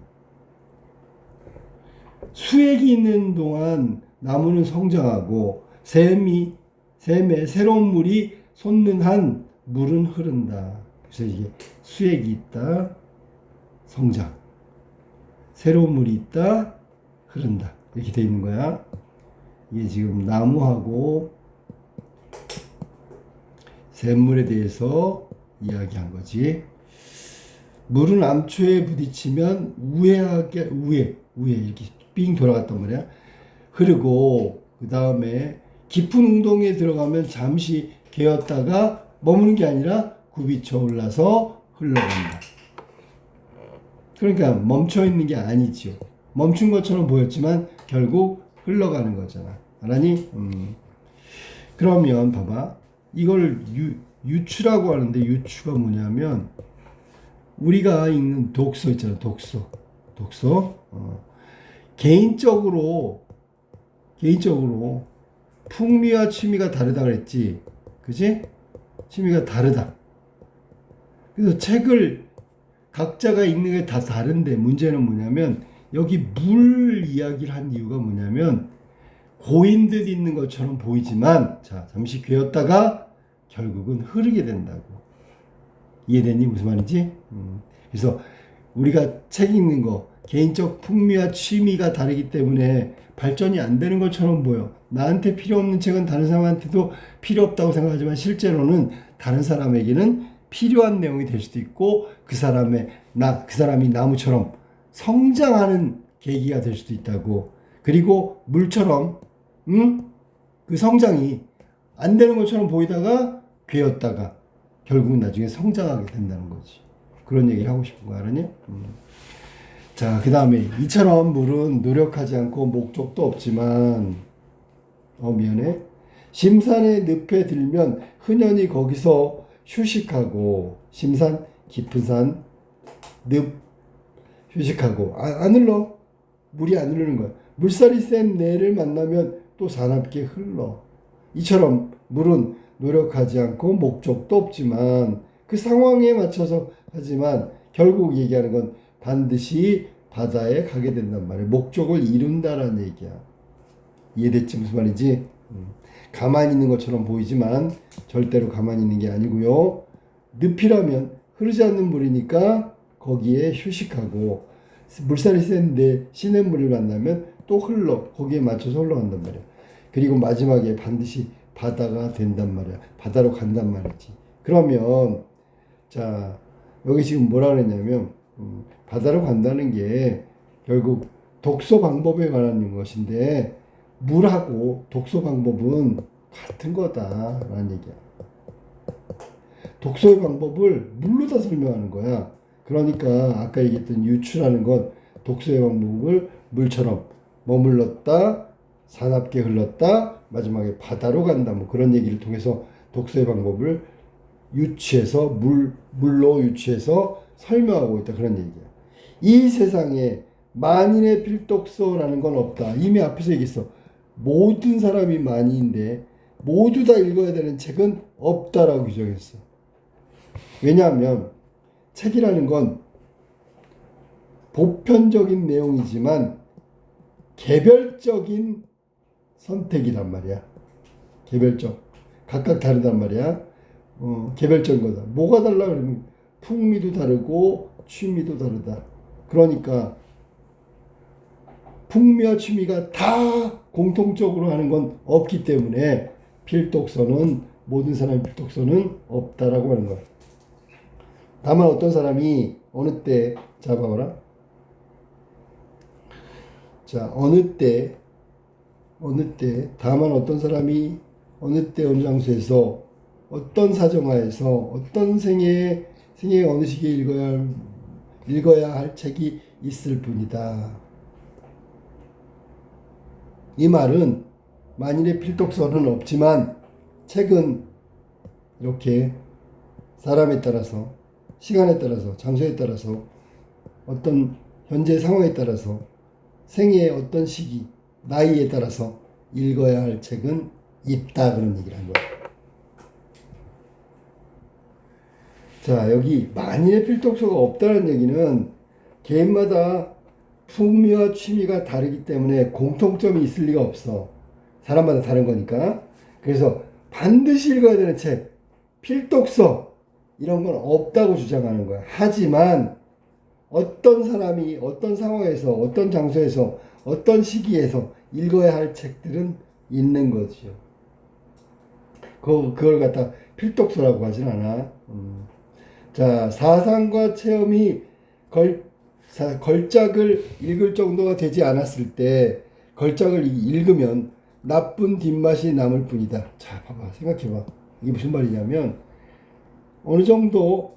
수액이 있는 동안 나무는 성장하고 샘에 새로운 물이 솟는 한 물은 흐른다. 그래서 이게 수액이 있다, 성장. 새로운 물이 있다, 흐른다. 이렇게 돼 있는 거야. 이게 지금 나무하고 샘물에 대해서 이야기한 거지. 물은 암초에 부딪히면 우에 이렇게 삥 돌아갔단 말이야. 흐르고 그 다음에 깊은 운동에 들어가면 잠시 개었다가 머무는 게 아니라 굽이쳐 올라서 흘러간다. 그러니까 멈춰 있는 게 아니죠. 멈춘 것처럼 보였지만 결국 흘러가는 거잖아. 알았니? 그러면 봐봐. 이걸 유추라고 하는데 유추가 뭐냐면 우리가 읽는 독서 있잖아. 독서. 개인적으로 풍미와 취미가 다르다 그랬지. 그지? 취미가 다르다. 그래서 책을 각자가 읽는 게 다 다른데 문제는 뭐냐면 여기 물 이야기를 한 이유가 뭐냐면 고인 듯 있는 것처럼 보이지만 자 잠시 괴었다가 결국은 흐르게 된다고. 이해됐니? 무슨 말인지? 그래서 우리가 책 읽는 거 개인적 풍미와 취미가 다르기 때문에 발전이 안 되는 것처럼 보여. 나한테 필요 없는 책은 다른 사람한테도 필요 없다고 생각하지만 실제로는 다른 사람에게는 필요한 내용이 될 수도 있고 그 사람이 나무처럼 성장하는 계기가 될 수도 있다고. 그리고 물처럼 그 성장이 안 되는 것처럼 보이다가 괴었다가 결국은 나중에 성장하게 된다는 거지. 그런 얘기를 하고 싶은 거 알았니? 자, 그 다음에 이처럼 물은 노력하지 않고 목적도 없지만 미안해. 심산의 늪에 들면 흔연히 거기서 휴식하고 심산 깊은 산 늪 휴식하고 안 흘러. 물이 안 흐르는 거야. 물살이 센 내를 만나면 또 사납게 흘러. 이처럼 물은 노력하지 않고 목적도 없지만 그 상황에 맞춰서 하지만 결국 얘기하는 건 반드시 바다에 가게 된단 말이야. 목적을 이룬다라는 얘기야. 이해됐지? 무슨 말인지? 가만히 있는 것처럼 보이지만 절대로 가만히 있는 게 아니고요. 늪이라면 흐르지 않는 물이니까 거기에 휴식하고 물살이 센데 시냇물을 만나면 또 흘러. 거기에 맞춰서 흘러간단 말이야. 그리고 마지막에 반드시 바다가 된단 말이야. 바다로 간단 말이지. 그러면 자 여기 지금 뭐라 그랬냐면 바다로 간다는 게 결국 독서 방법에 관한 것인데 물하고 독서 방법은 같은 거다라는 얘기야. 독서의 방법을 물로 다 설명하는 거야. 그러니까 아까 얘기했던 유추라는 건 독서의 방법을 물처럼 머물렀다, 사납게 흘렀다, 마지막에 바다로 간다. 뭐 그런 얘기를 통해서 독서의 방법을 유추해서 물로 유추해서 설명하고 있다. 그런 얘기야. 이 세상에 만인의 필독서라는 건 없다. 이미 앞에서 얘기했어. 모든 사람이 만인인데 모두 다 읽어야 되는 책은 없다라고 규정했어. 왜냐하면 책이라는 건 보편적인 내용이지만 개별적인 선택이란 말이야. 개별적. 각각 다르단 말이야. 개별적인 거다. 뭐가 달라 그러면 풍미도 다르고 취미도 다르다. 그러니까 풍미와 취미가 다 공통적으로 하는 건 없기 때문에 필독서는 모든 사람의 필독서는 없다라고 하는 거야. 다만 어떤 사람이 어느 때 잡아봐라. 자, 어느 때 다만 어떤 사람이 어느 때 어느 장소에서 어떤 사정하에서 어떤 생애에 어느 시기에 읽어야 할 책이 있을 뿐이다. 이 말은 만일의 필독서는 없지만 책은 이렇게 사람에 따라서 시간에 따라서 장소에 따라서 어떤 현재 상황에 따라서 생애의 어떤 시기 나이에 따라서 읽어야 할 책은 있다 그런 얘기를 한 거예요. 자, 여기 만일의 필독서가 없다는 얘기는 개인마다 풍미와 취미가 다르기 때문에 공통점이 있을 리가 없어. 사람마다 다른 거니까. 그래서 반드시 읽어야 되는 책, 필독서 이런 건 없다고 주장하는 거야. 하지만 어떤 사람이 어떤 상황에서 어떤 장소에서 어떤 시기에서 읽어야 할 책들은 있는 거죠. 그걸 갖다 필독서라고 하진 않아. 자, 사상과 체험이 걸작을 읽을 정도가 되지 않았을 때 걸작을 읽으면 나쁜 뒷맛이 남을 뿐이다. 자, 봐봐. 생각해봐. 이게 무슨 말이냐면 어느 정도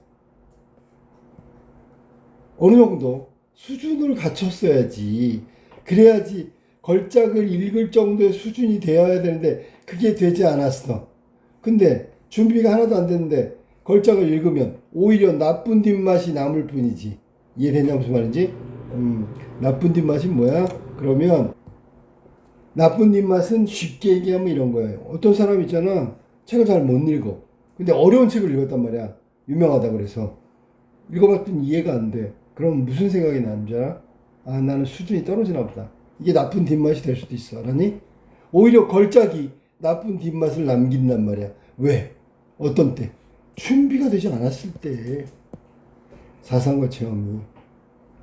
수준을 갖췄어야지. 그래야지 걸작을 읽을 정도의 수준이 되어야 되는데 그게 되지 않았어. 근데 준비가 하나도 안 됐는데 걸작을 읽으면 오히려 나쁜 뒷맛이 남을 뿐이지. 이해되냐 무슨 말인지? 나쁜 뒷맛이 뭐야? 그러면 나쁜 뒷맛은 쉽게 얘기하면 이런 거예요. 어떤 사람 있잖아. 책을 잘 못 읽어. 근데 어려운 책을 읽었단 말이야. 유명하다 그래서. 읽어봤더니 이해가 안 돼. 그럼 무슨 생각이 나는 줄 알아? 아, 나는 수준이 떨어지나 보다. 이게 나쁜 뒷맛이 될 수도 있어. 알았니? 오히려 걸작이 나쁜 뒷맛을 남긴단 말이야. 왜? 어떤 때? 준비가 되지 않았을 때. 사상과 체험이.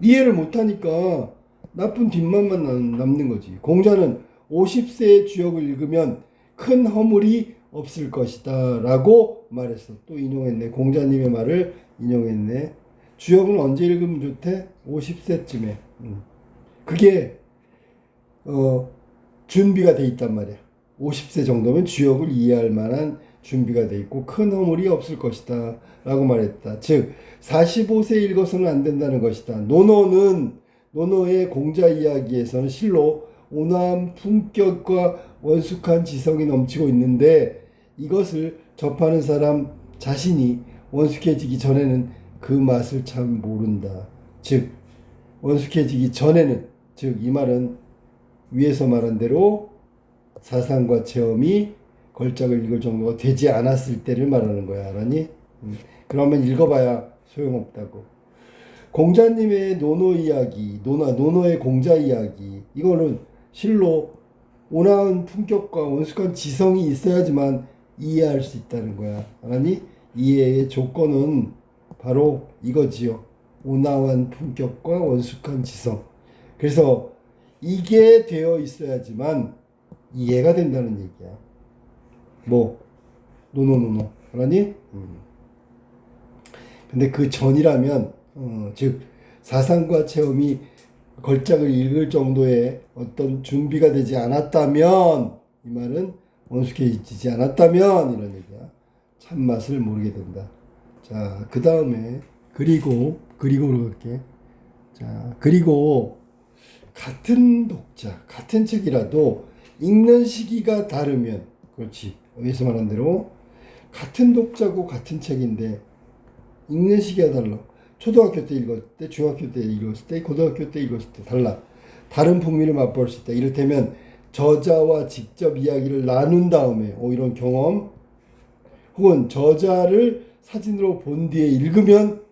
이해를 못하니까 나쁜 뒷맛만 남는 거지. 공자는 50세의 주역을 읽으면 큰 허물이 없을 것이다 라고 말했어. 또 인용했네. 공자님의 말을 인용했네. 주역은 언제 읽으면 좋대? 50세쯤에. 그게 준비가 돼 있단 말이야. 50세 정도면 주역을 이해할 만한 준비가 돼 있고 큰 허물이 없을 것이다 라고 말했다. 즉 45세 읽어서는 안 된다는 것이다. 노노의 공자 이야기에서는 실로 온화한 품격과 원숙한 지성이 넘치고 있는데 이것을 접하는 사람 자신이 원숙해지기 전에는 그 맛을 참 모른다. 즉 원숙해지기 전에는, 즉 이 말은 위에서 말한 대로 사상과 체험이 걸작을 읽을 정도가 되지 않았을 때를 말하는 거야. 알았니? 그러면 읽어봐야 소용없다고. 공자님의 노노 이야기, 노노의 공자 이야기, 이거는 실로 온화한 품격과 원숙한 지성이 있어야지만 이해할 수 있다는 거야. 알았니? 이해의 조건은 바로 이거지요. 온화한 품격과 원숙한 지성. 그래서 이게 되어 있어야지만 이해가 된다는 얘기야. 뭐 노노 알았니? 근데 그 전이라면 즉 사상과 체험이 걸작을 읽을 정도의 어떤 준비가 되지 않았다면, 이 말은 원숙해지지 않았다면 이런 얘기야. 참맛을 모르게 된다. 자, 그 다음에 그리고로 갈게. 자, 그리고 같은 독자, 같은 책이라도 읽는 시기가 다르면, 그렇지. 여기서 말한 대로 같은 독자고 같은 책인데 읽는 시기가 달라. 초등학교 때 읽었을 때, 중학교 때 읽었을 때, 고등학교 때 읽었을 때 달라. 다른 풍미를 맛볼 수 있다. 이를테면 저자와 직접 이야기를 나눈 다음에 이런 경험, 혹은 저자를 사진으로 본 뒤에 읽으면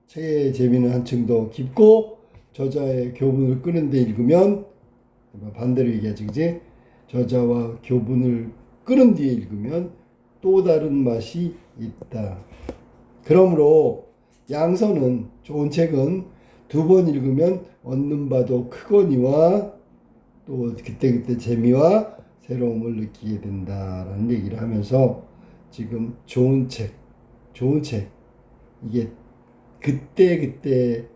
책의 재미는 한층 더 깊고 저자의 교분을 끄는데 읽으면 반대로 얘기하지, 그지? 저자와 교분을 끄는 뒤에 읽으면 또 다른 맛이 있다. 그러므로 양서는, 좋은 책은 두 번 읽으면 얻는 바도 크거니와 또 그때그때 재미와 새로움을 느끼게 된다라는 얘기를 하면서 지금 좋은 책 이게 그때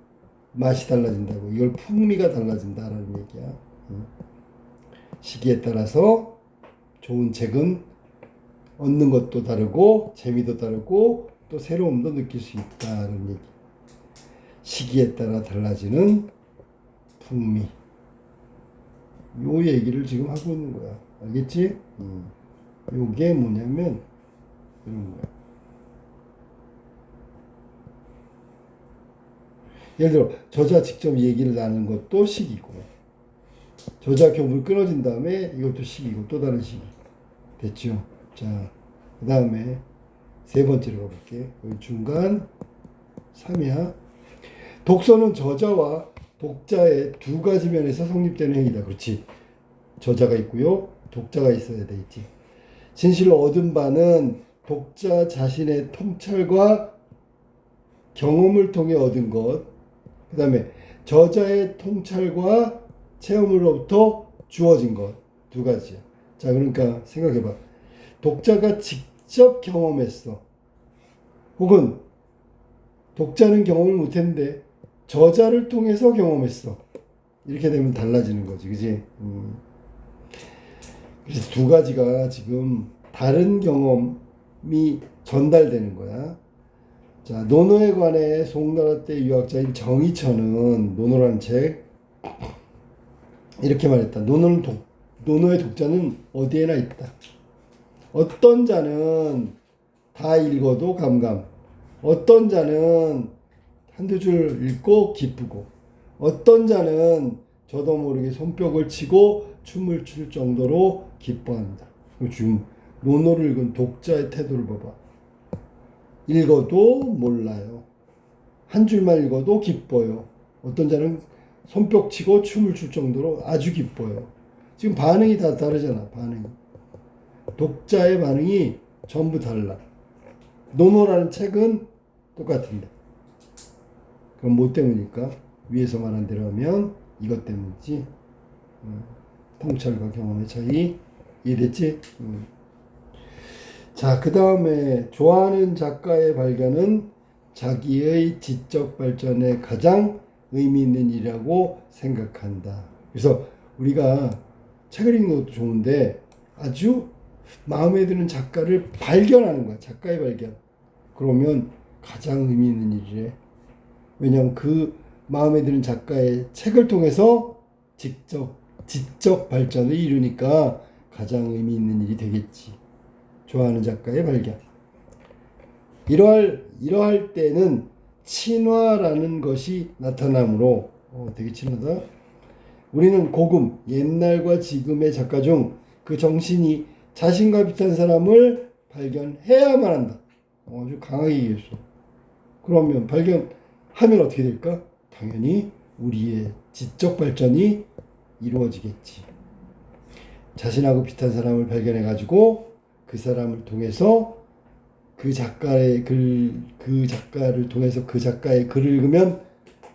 맛이 달라진다고, 이걸 풍미가 달라진다라는 얘기야. 시기에 따라서 좋은 책은 얻는 것도 다르고 재미도 다르고 또 새로움도 느낄 수 있다는 얘기. 시기에 따라 달라지는 풍미. 요 얘기를 지금 하고 있는 거야. 알겠지? 요게 뭐냐면 이런 거야. 예를 들어 저자 직접 얘기를 나누는 것도 시기고, 저자 교분이 끊어진 다음에 이것도 시기고 또 다른 시기. 됐죠? 자, 그 다음에 세 번째로 가볼게. 여기 중간 3이야. 독서는 저자와 독자의 두 가지 면에서 성립되는 행위다. 그렇지? 저자가 있고요, 독자가 있어야 되겠지. 진실로 얻은 바는 독자 자신의 통찰과 경험을 통해 얻은 것, 그 다음에 저자의 통찰과 체험으로부터 주어진 것, 두 가지야. 자, 그러니까 생각해봐. 독자가 직접 경험했어. 혹은 독자는 경험을 못했는데 저자를 통해서 경험했어. 이렇게 되면 달라지는 거지, 그지? 그래서 두 가지가 지금 다른 경험이 전달되는 거야. 자, 논어에 관해 송나라 때 유학자인 정의천은 논어라는 책 이렇게 말했다. 논어의 독자는 어디에나 있다. 어떤 자는 다 읽어도 감감, 어떤 자는 한두 줄 읽고 기쁘고, 어떤 자는 저도 모르게 손뼉을 치고 춤을 출 정도로 기뻐한다. 지금 논어를 읽은 독자의 태도를 봐봐. 읽어도 몰라요. 한 줄만 읽어도 기뻐요. 어떤 자는 손뼉 치고 춤을 출 정도로 아주 기뻐요. 지금 반응이 다 다르잖아. 반응이. 독자의 반응이 전부 달라. 논어라는 책은 똑같은데. 그럼 뭐 때문일까? 위에서 말한 대로 하면 이것 때문이지. 통찰과 경험의 차이. 이해됐지? 자, 그 다음에 좋아하는 작가의 발견은 자기의 지적 발전에 가장 의미 있는 일이라고 생각한다. 그래서 우리가 책을 읽는 것도 좋은데 아주 마음에 드는 작가를 발견하는 거야. 작가의 발견. 그러면 가장 의미 있는 일이래. 왜냐하면 그 마음에 드는 작가의 책을 통해서 지적 발전을 이루니까 가장 의미 있는 일이 되겠지. 좋아하는 작가의 발견. 이러할 때는 친화라는 것이 나타나므로 되게 친하다. 우리는 고금, 옛날과 지금의 작가 중 그 정신이 자신과 비슷한 사람을 발견해야만 한다. 아주 강하게 얘기했어. 그러면 발견하면 어떻게 될까? 당연히 우리의 지적 발전이 이루어지겠지. 자신하고 비슷한 사람을 발견해가지고 그 사람을 통해서 그 작가를 통해서 그 작가의 글을 읽으면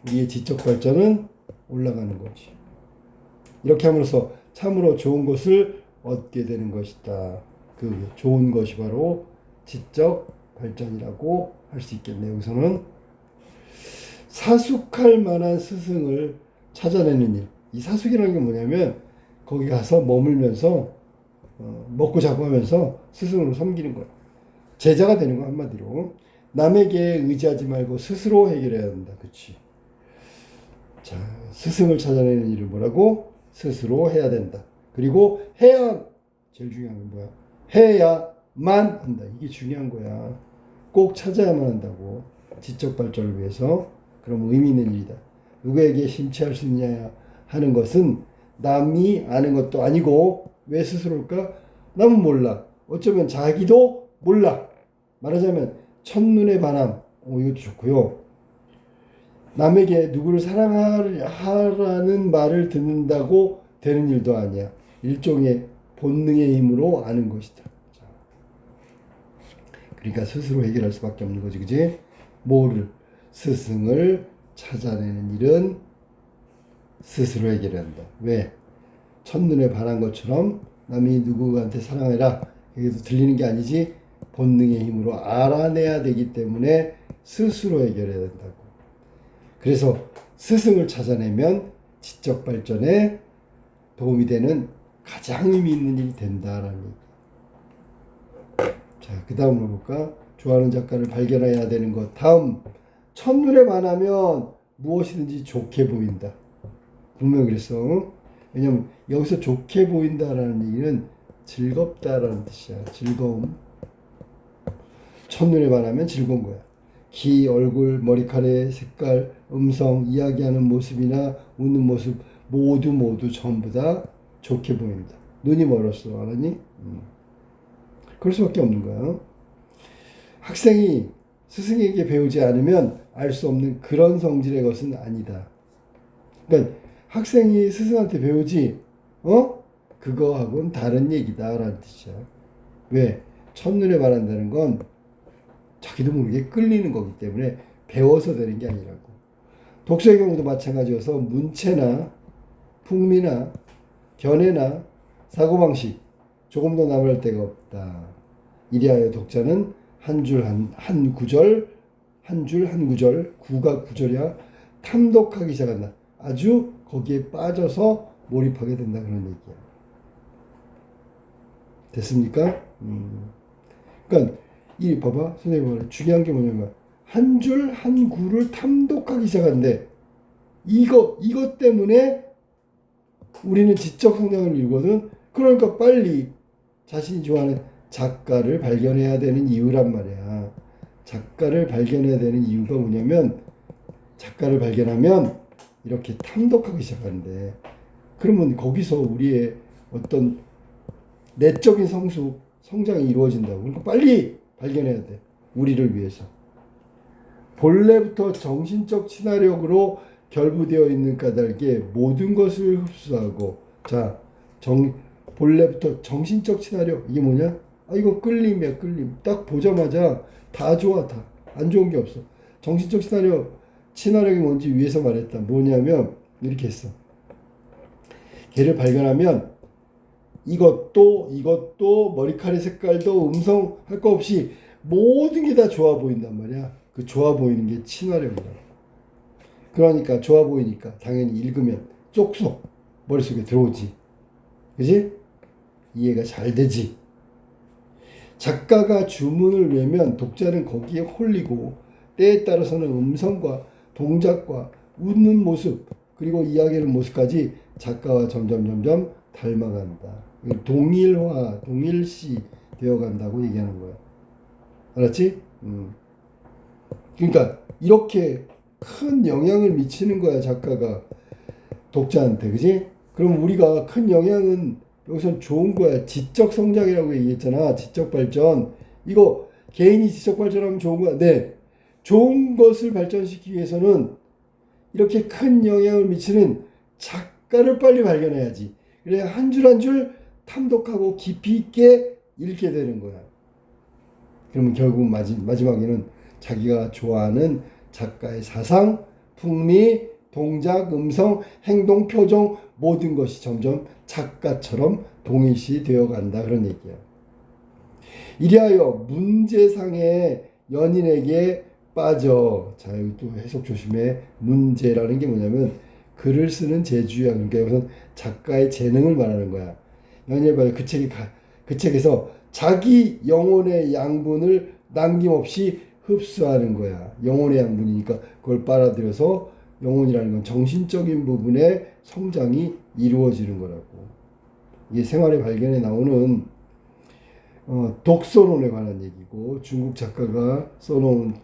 우리의 지적 발전은 올라가는 거지. 이렇게 함으로써 참으로 좋은 것을 얻게 되는 것이다. 그 좋은 것이 바로 지적 발전이라고 할 수 있겠네. 여기서는 사숙할 만한 스승을 찾아내는 일. 이 사숙이라는 게 뭐냐면 거기 가서 머물면서 먹고 자고 하면서 스승으로 섬기는 거야. 제자가 되는 거 한마디로. 남에게 의지하지 말고 스스로 해결해야 한다. 그렇지? 자, 스승을 찾아내는 일을 뭐라고? 스스로 해야 된다. 그리고 해야, 제일 중요한 건 뭐야? 해야만 한다. 이게 중요한 거야. 꼭 찾아야만 한다고. 지적 발전을 위해서. 그럼 의미 있는 일이다. 누구에게 심취할 수 있냐 하는 것은 남이 아는 것도 아니고, 왜 스스로일까? 남은 몰라. 어쩌면 자기도 몰라. 말하자면 첫눈에 반함. 이것도 좋고요. 남에게 누구를 사랑하라는 말을 듣는다고 되는 일도 아니야. 일종의 본능의 힘으로 아는 것이다. 그러니까 스스로 해결할 수밖에 없는 거지, 그지? 뭐를? 스승을 찾아내는 일은 스스로 해결해야 한다. 왜? 첫눈에 반한 것처럼 남이 누구한테 사랑해라 이게 들리는 게 아니지, 본능의 힘으로 알아내야 되기 때문에 스스로 해결해야 된다고. 그래서 스승을 찾아내면 지적 발전에 도움이 되는 가장 의미 있는 일이 된다라는 얘기. 자, 그 다음으로 볼까? 좋아하는 작가를 발견해야 되는 것. 다음, 첫눈에 반하면 무엇이든지 좋게 보인다. 분명히 그랬어. 왜냐면 여기서 좋게 보인다라는 얘기는 즐겁다라는 뜻이야. 즐거움. 첫눈에 반하면 즐거운 거야. 키, 얼굴, 머리카락, 색깔, 음성, 이야기하는 모습이나 웃는 모습 모두 전부 다 좋게 보인다. 눈이 멀었어. 알았니? 그럴 수밖에 없는 거야. 학생이 스승에게 배우지 않으면 알 수 없는 그런 성질의 것은 아니다. 그러니까 학생이 스승한테 배우지, 그거하고는 다른 얘기다라는 뜻이야. 왜? 첫눈에 반한다는 건 자기도 모르게 끌리는 거기 때문에 배워서 되는 게 아니라고. 독서의 경우도 마찬가지여서 문체나 풍미나 견해나 사고방식 조금 더 남을 데가 없다. 이리하여 독자는 한 줄 한 구절, 구가 구절이야 탐독하기 시작한다. 아주 거기에 빠져서 몰입하게 된다, 그런 얘기야. 됐습니까? 그러니까 이 봐봐, 선생님 말해. 중요한 게 뭐냐면 한 줄 한 구를 탐독하기 시작하는데 이것 때문에 우리는 지적 성장을 이루거든. 그러니까 빨리 자신이 좋아하는 작가를 발견해야 되는 이유란 말이야. 작가를 발견해야 되는 이유가 뭐냐면 작가를 발견하면 이렇게 탐독하기 시작하는데, 그러면 거기서 우리의 어떤 내적인 성장이 이루어진다고. 그러니까 빨리 발견해야 돼. 우리를 위해서. 본래부터 정신적 친화력으로 결부되어 있는 까닭에 모든 것을 흡수하고, 자, 본래부터 정신적 친화력, 이게 뭐냐? 이거 끌림이야, 끌림. 딱 보자마자 다 좋아, 다. 안 좋은 게 없어. 정신적 친화력이 뭔지 위에서 말했다. 뭐냐면, 이렇게 했어. 걔를 발견하면 이것도 머리카락 색깔도 음성 할 거 없이 모든 게 다 좋아 보인단 말이야. 그 좋아 보이는 게 친화력이야. 그러니까 좋아 보이니까 당연히 읽으면 쏙쏙 머릿속에 들어오지. 그지? 이해가 잘 되지. 작가가 주문을 외면 독자는 거기에 홀리고 때에 따라서는 음성과 동작과 웃는 모습 그리고 이야기하는 모습까지 작가와 점점 닮아간다. 동일시 되어간다고 얘기하는 거야. 알았지? 그러니까 이렇게 큰 영향을 미치는 거야, 작가가 독자한테. 그지? 그럼 우리가 큰 영향은 여기선 좋은 거야. 지적 성장이라고 얘기했잖아. 지적 발전. 이거 개인이 지적 발전하면 좋은 거야. 네. 좋은 것을 발전시키기 위해서는 이렇게 큰 영향을 미치는 작가를 빨리 발견해야지. 그래야 한 줄 한 줄 탐독하고 깊이 있게 읽게 되는 거야. 그러면 결국 마지막에는 자기가 좋아하는 작가의 사상, 풍미, 동작, 음성, 행동, 표정 모든 것이 점점 작가처럼 동일시 되어 간다, 그런 얘기야. 이리하여 문제상의 연인에게 빠져. 자, 여기 또 해석 조심해. 문제라는 게 뭐냐면 글을 쓰는 재주야. 그러니까 여기서 작가의 재능을 말하는 거야. 연인에 빠져. 그 책에서 자기 영혼의 양분을 남김없이 흡수하는 거야. 영혼의 양분이니까 그걸 빨아들여서 영혼이라는 건 정신적인 부분의 성장이 이루어지는 거라고. 이게 생활의 발견에 나오는 독서론에 관한 얘기고, 중국 작가가 써놓은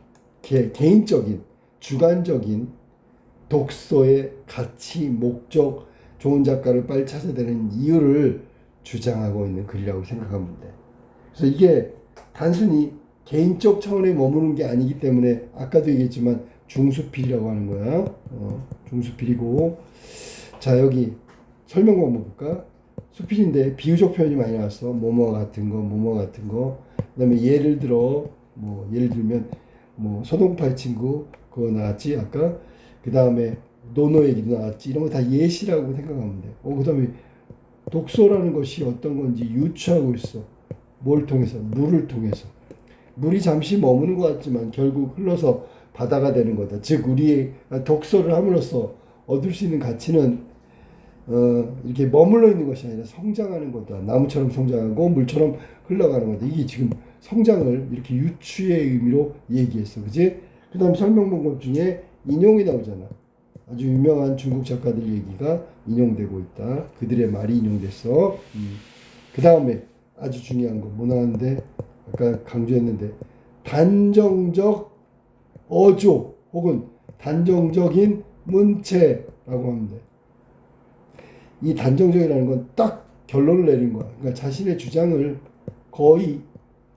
개인적인 주관적인 독서의 가치, 목적, 좋은 작가를 빨리 찾아야 되는 이유를 주장하고 있는 글이라고 생각하면 돼. 그래서 이게 단순히 개인적 차원에 머무는 게 아니기 때문에 아까도 얘기했지만 중수필이라고 하는 거야. 중수필이고. 자, 여기 설명 방법 볼까? 수필인데 비유적 표현이 많이 나왔어. 뭐뭐 같은 거, 뭐뭐 같은 거. 그다음에 예를 들어 뭐 예를 들면 뭐 소동파의 친구 그거 나왔지 아까. 그다음에 노노 얘기도 나왔지. 이런 거 다 예시라고 생각하면 돼. 그다음에 독소라는 것이 어떤 건지 유추하고 있어. 뭘 통해서? 물을 통해서. 물이 잠시 머무는 것 같지만 결국 흘러서 바다가 되는 거다. 즉 우리의 독서를 함으로써 얻을 수 있는 가치는 이렇게 머물러 있는 것이 아니라 성장하는 거다. 나무처럼 성장하고 물처럼 흘러가는 거다. 이게 지금 성장을 이렇게 유추의 의미로 얘기했어. 그지? 그 다음 설명 방법 중에 인용이 나오잖아. 아주 유명한 중국 작가들 얘기가 인용되고 있다. 그들의 말이 인용됐어. 그 다음에 아주 중요한 거 뭐 나왔는데 아까 강조했는데 단정적 어조 혹은 단정적인 문체라고 하면 돼. 이 단정적이라는 건 딱 결론을 내린 거야. 그러니까 자신의 주장을 거의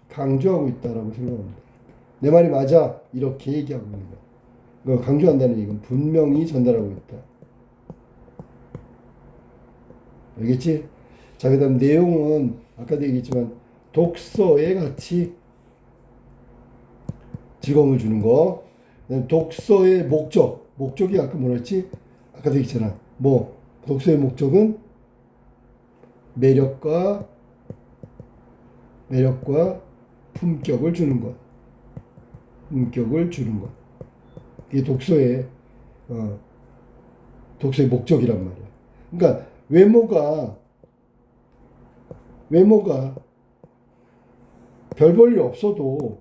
강조하고 있다라고 생각합니다. 내 말이 맞아 이렇게 얘기하고 있는 거야. 그러니까 강조한다는 얘기는 분명히 전달하고 있다. 알겠지? 자, 그 다음 내용은 아까도 얘기했지만 독서에 같이 즐거움을 주는 거. 그다음 독서의 목적이 아까 뭐라 했지? 아까도 얘기했잖아. 독서의 목적은 매력과 품격을 주는 것. 품격을 주는 것. 이게 독서의 목적이란 말이야. 그러니까 외모가 별 볼 일 없어도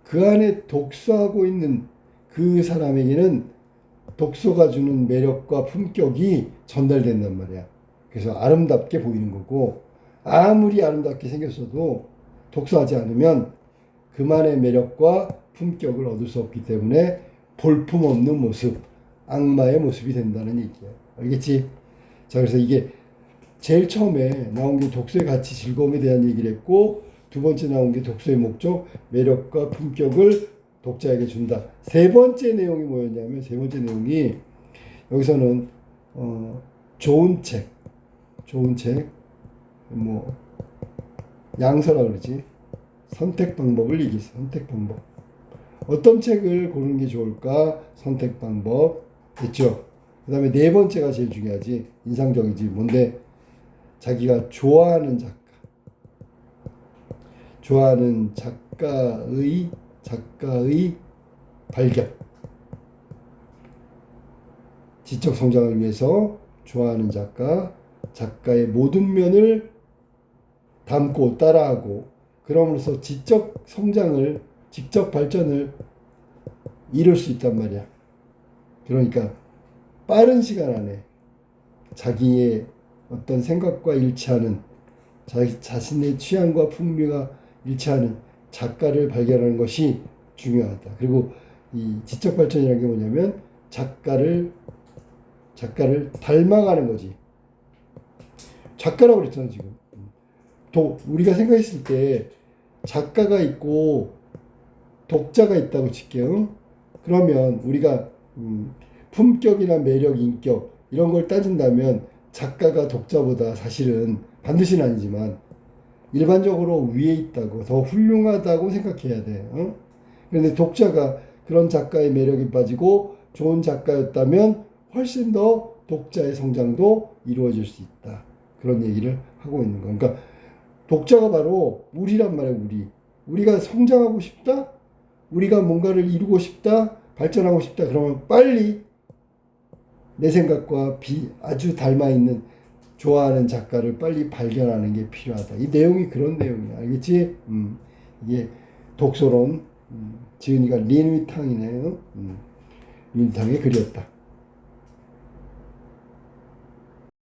그 안에 독서하고 있는 그 사람에게는 독서가 주는 매력과 품격이 전달된단 말이야. 그래서 아름답게 보이는 거고, 아무리 아름답게 생겼어도 독서하지 않으면 그만의 매력과 품격을 얻을 수 없기 때문에 볼품없는 모습, 악마의 모습이 된다는 얘기야. 알겠지? 자, 그래서 이게 제일 처음에 나온 게 독서의 가치, 즐거움에 대한 얘기를 했고, 두 번째 나온 게 독서의 목적, 매력과 품격을 독자에게 준다. 세 번째 내용이 뭐였냐면, 세 번째 내용이 여기서는 좋은 책, 양서라 그러지. 선택 방법을 얘기했어. 선택 방법. 어떤 책을 고르는 게 좋을까? 선택 방법. 됐죠? 그 다음에 네 번째가 제일 중요하지. 인상적이지. 뭔데? 자기가 좋아하는 작가의 발견. 지적 성장을 위해서 좋아하는 작가의 모든 면을 담고 따라하고, 그럼으로써 지적 발전을 이룰 수 있단 말이야. 그러니까 빠른 시간 안에 자기의 어떤 생각과 일치하는, 자신의 취향과 풍미가 일치하는 작가를 발견하는 것이 중요하다. 그리고 이 지적 발전이라는 게 뭐냐면 작가를 닮아가는 거지. 작가라고 그랬잖아 지금. 우리가 생각했을 때 작가가 있고 독자가 있다고 칠게요. 그러면 우리가 품격이나 매력, 인격 이런 걸 따진다면 작가가 독자보다 사실은 반드시는 아니지만 일반적으로 위에 있다고, 더 훌륭하다고 생각해야 돼. 그런데 독자가 그런 작가의 매력에 빠지고 좋은 작가였다면 훨씬 더 독자의 성장도 이루어질 수 있다. 그런 얘기를 하고 있는 거. 그러니까 독자가 바로 우리란 말이야. 우리가 성장하고 싶다? 우리가 뭔가를 이루고 싶다? 발전하고 싶다? 그러면 빨리 내 생각과 아주 닮아있는 좋아하는 작가를 빨리 발견하는 게 필요하다. 이 내용이 그런 내용이야. 알겠지? 이게 독서론, 지은이가 린위탕이네. 린위탕의 글이었다.